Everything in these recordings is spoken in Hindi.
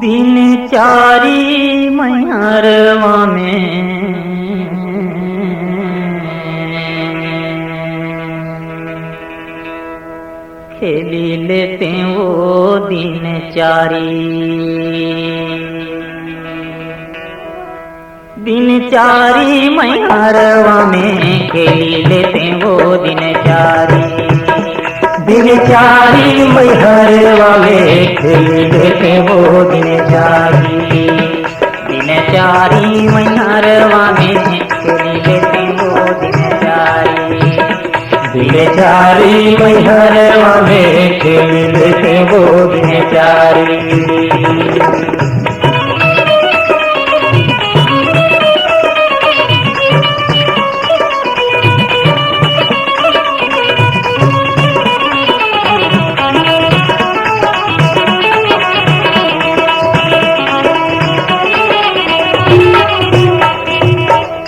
दिनचारी मैहरवा में खेली लेते वो दिनचारी। दिनचारी मैहरवा में खेली लेते वो दिनचारी। दिनचारी मैहरवा में खेली लेते वो दिनचारी। दिनचारी मैहरवा में खेली लेते वो दिनचारी। दिनचारी मैहरवा में खेली लेते वो दिनचारी।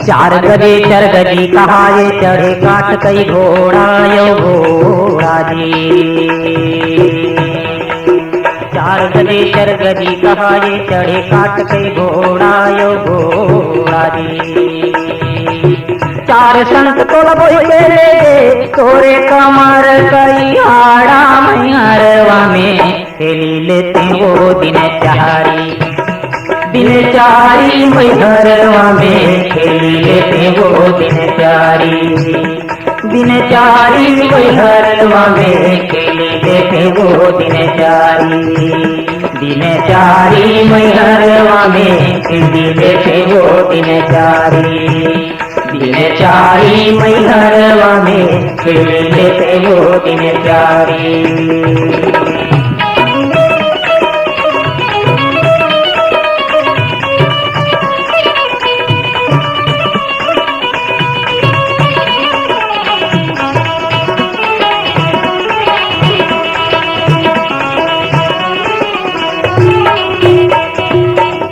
चार गजे चर गजी कहाए चढ़े काट कई घोड़ा यो घोड़ा जी। चार गजे चर गजी कहाए चढ़े काट कई घोड़ा यो घोड़ा जी। चार संत तो बोई के ले तोरे कमर कई हाड़ा मैहरवा में खेली लेते वो दिनचारी। दिनचारी मैहरवा में खेली लेते वो दिनचारी। दिनचारी मैहरवा में खेली लेते वो दिनचारी। दिनचारी मैहरवा में खेली लेते वो दिनचारी। दिनचारी मैहरवा में खेली लेते वो दिनचारी।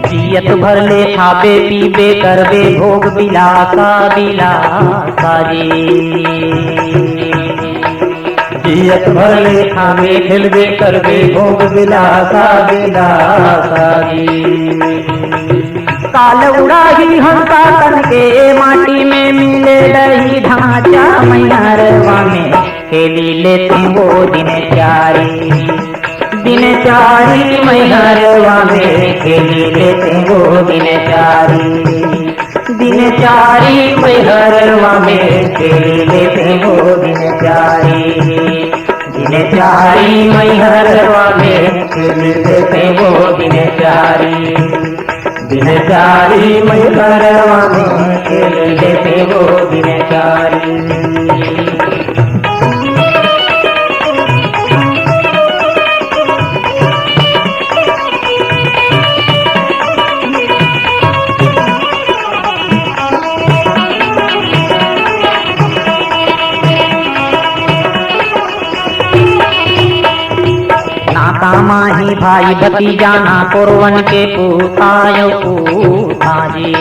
जियत भर ले खाबे पीबे करबे भोग बिलासा बिलासा जी। जियत भर ले खाबे खेलबे करबे भोग बिलासा बिलासा जी। काल उड़ाही हंसा तन के माटी में मिले रही ढांचा मैहरवा में खेली लेते वो दिनचारी। दिनचारी मैहरवा में खेली लेते वो दिनचारी। दिनचारी मैहरवा में खेली लेते वो दिनचारी। दिनचारी मैहरवा में खेली लेते वो दिनचारी। दिनचारी मैहरवा में खेली लेते वो दिनचारी। माही भाई भतीजा ना कोरवन के पूतायो पूता जी।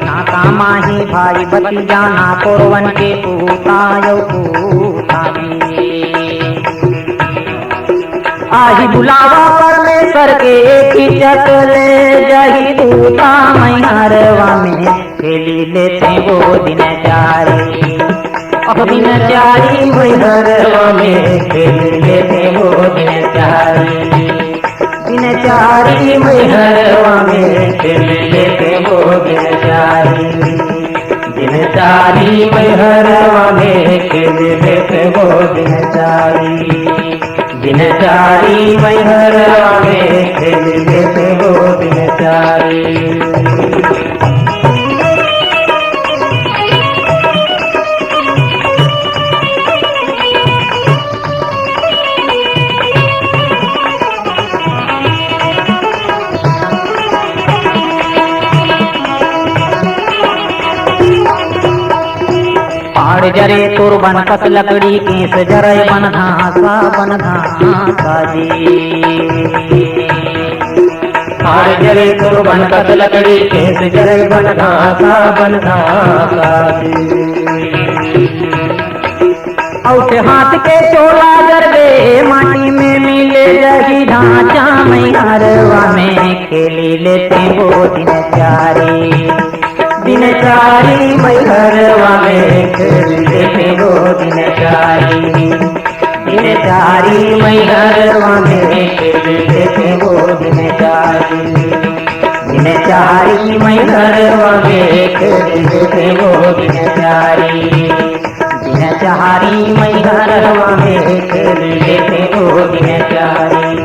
नाता माही भाई भतीजा ना कोरवन के पूतायो पूता जी। आही बुलावा परमेश्वर के खिचक ले जही दूता मैहरवा में खेली लेते वो दिनचारी। दिनचारी मैहरवा में खेली लेते वो दिनचारी। दिनचारी मैहरवा में खेली लेते वो दिनचारी। दिनचारी मैहरवा में खेली लेते वो दिनचारी। दिनचारी मैहरवा में खेली लेते वो दिनचारी। पाड़ जरे तोर बन कस लकड़ी केस जरे बन घासा जी। पाड़ जरे तोर बन कस लकड़ी केस जरे बन घासा जी। औसे हाथ के चोला जरबे माटी में मिले जगी ढांचा मैहरवा में खेली लेते वो दिन चारी। दिन चारी मैहरवा में खेली लेते वो दिन चारी। दिन चारी मैहरवा में खेली लेते वो दिन चारी। दिन चारी मैहरवा में खेली लेते वो दिन चारी। दिन चारी मैहरवा में खेली लेते वो दिन चारी।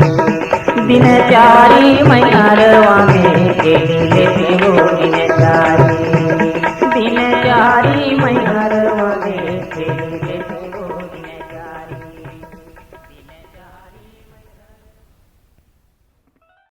दिन चारी मैहरवा में खेली लेते वो दिन चारी।